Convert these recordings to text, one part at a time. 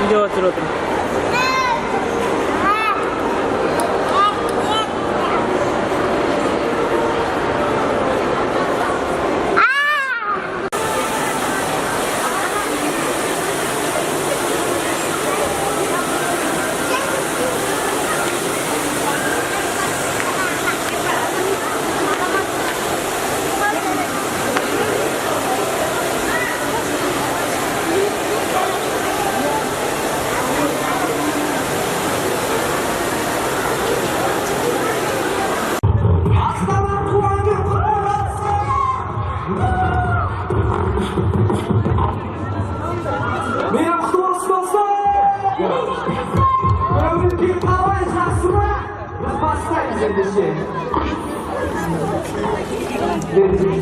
видео түсіріп отырмын. Gördün mü?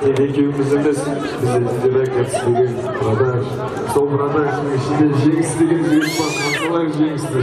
Екеуміздің бізде директор деген продаж. Сол продажның ішінде жеңіс деген жеңіс бар. Қаншалай жеңісті.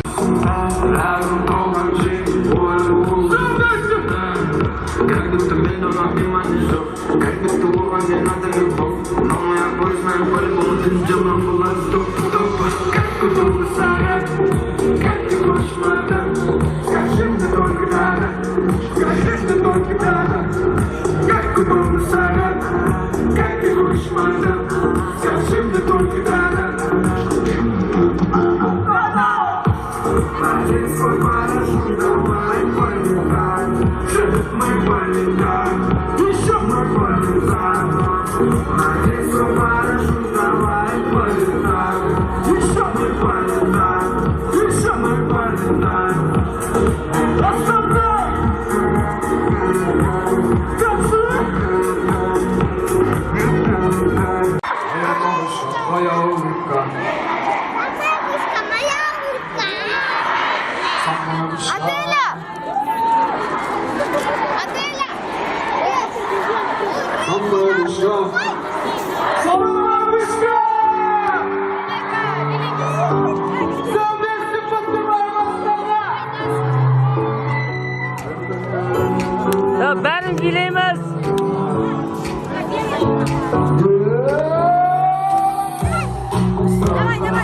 Бәрін билейміз. Давай, билей,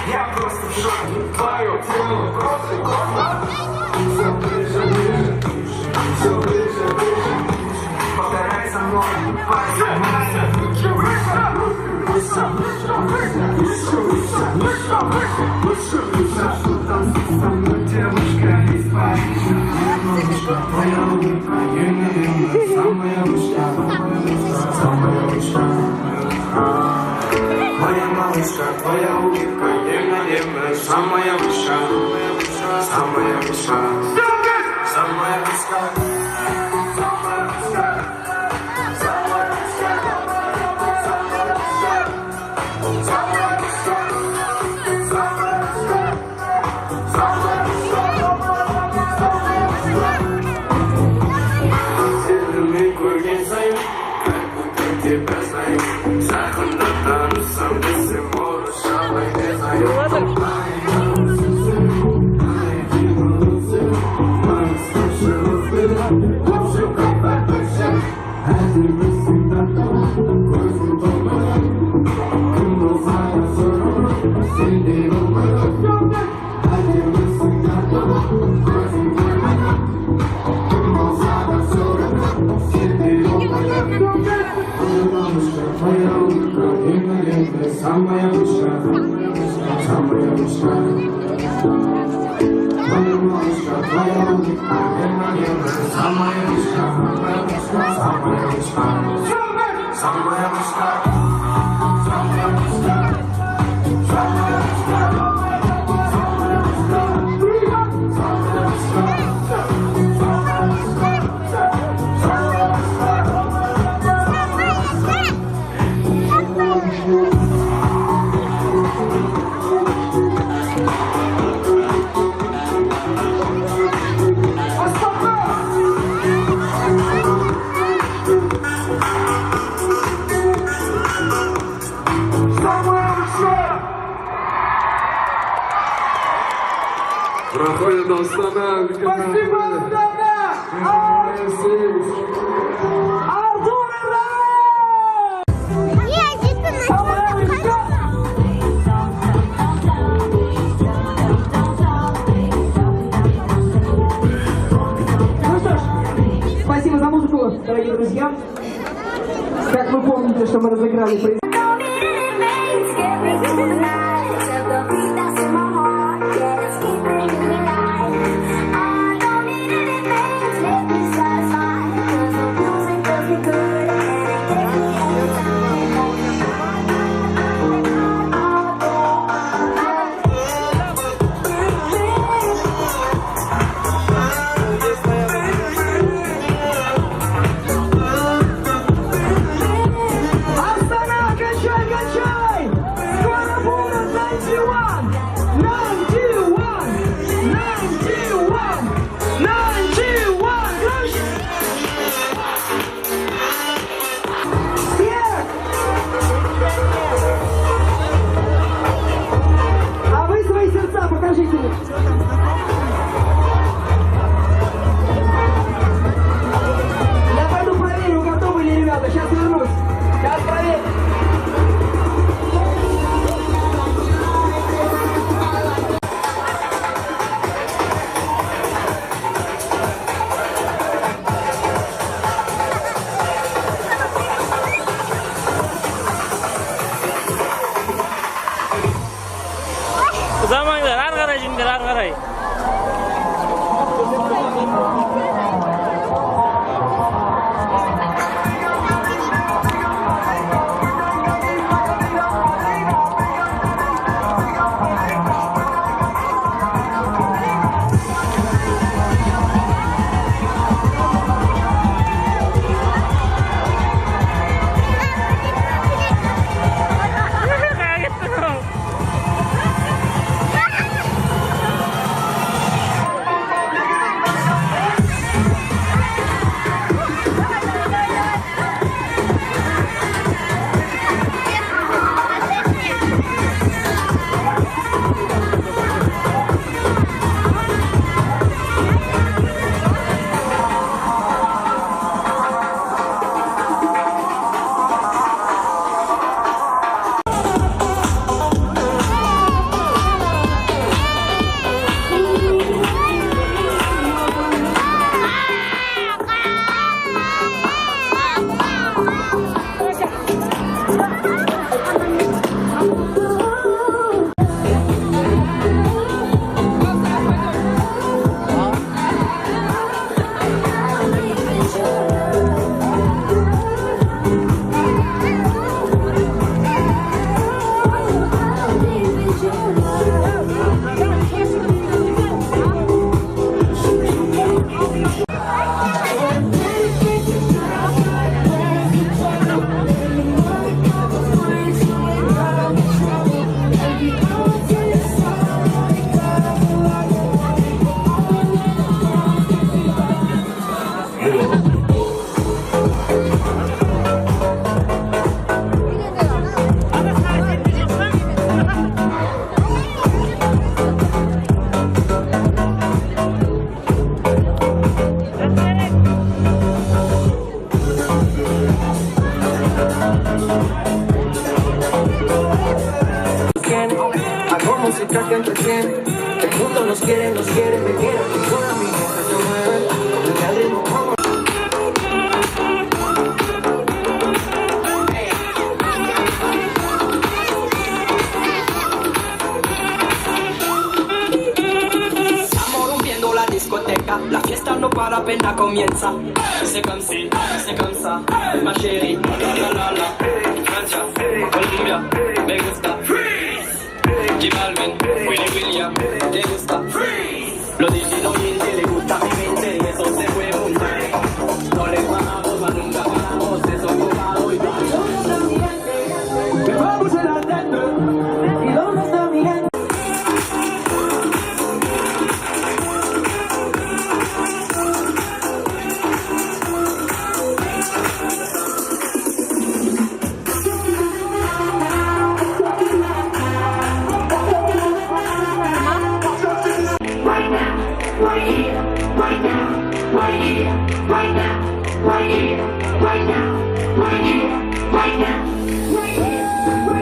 Я просто в шоке, твое тело просто космос. Все ближе, все ближе, повторяй за мной, выше, что там со мной девушка из Парижа. Твоя улыбка, самая лучшая, самая лучшая. Моя малышка, твоя улыбка, нежно, самая высшая, самая высшая, самая высшая, самая высшая, самая высшая, самая высшая, самая высшая, самая высшая. Сильный курген сайын, как будто тебя знаю, жақында танысам десем орысшалай не знаю. ручка, твоя ручка, самая ручка, самая ручка, самая ручка. Проходит Астана. Спасибо, Астана! Артур, Ну что ж, спасибо за музыку, дорогие друзья. Как вы помните, что мы разыграли Астанада! no para, apenas comienza. C'est comme si, c'est comme ça, ma chérie. La la la la, Francia, Colombia, me gusta. Freeze. J Balvin, Willy William, te gusta. Freeze. Lo dice lo indie, le gusta mi mente y eso se puede juntar. No le paramos, mas nunca paramos, eso es copado y Que vamos a la tenda. ¿Y dónde está mi gente? Right now, right here, right now, right here, right now, right here, right now, right here, right now, right here.